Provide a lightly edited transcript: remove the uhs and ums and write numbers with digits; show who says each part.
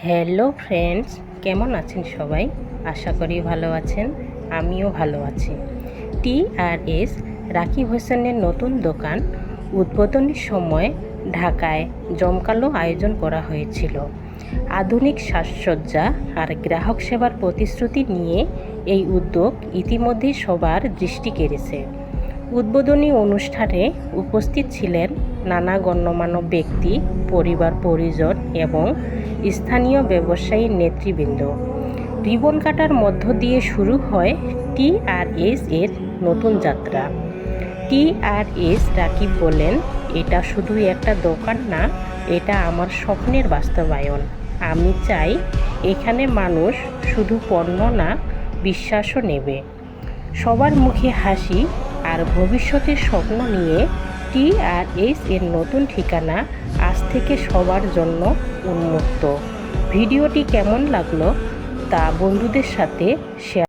Speaker 1: Hello friends, কেমন আছেন সবাই? আশা করি ভালো আছেন। আমিও ভালো আছি। TRS রাকিব হোসেনের নতুন দোকান উদ্বোধনের সময় ঢাকায় জমকালো আয়োজন করা হয়েছিল। আধুনিক সাজসজ্জা আর গ্রাহক সেবার প্রতিশ্রুতি নিয়ে এই উদ্যোগ ইতিমধ্যেই সবার দৃষ্টি কেড়েছে। উদ্বোধনী অনুষ্ঠানে উপস্থিত ছিলেন নানা গণ্যমান্য ব্যক্তি, পরিবার পরিজন এবং স্থানীয় ব্যবসায়ী নেতৃবৃন্দ। রিবন কাটার মধ্য দিয়ে শুরু হয় TRS এর নতুন যাত্রা। TRS রাকিব বলেন, এটা শুধু একটা দোকান না, এটা আমার স্বপ্নের বাস্তবায়ন। আমি চাই এখানে মানুষ শুধু পণ্য না, বিশ্বাসও নেবে। সবার মুখে হাসি আর ভবিষ্যতের স্বপ্ন নিয়ে TRS এর নতুন ঠিকানা আজ থেকে সবার জন্য উন্মুক্ত। ভিডিওটি কেমন লাগলো তা বন্ধুদের সাথে শেয়ার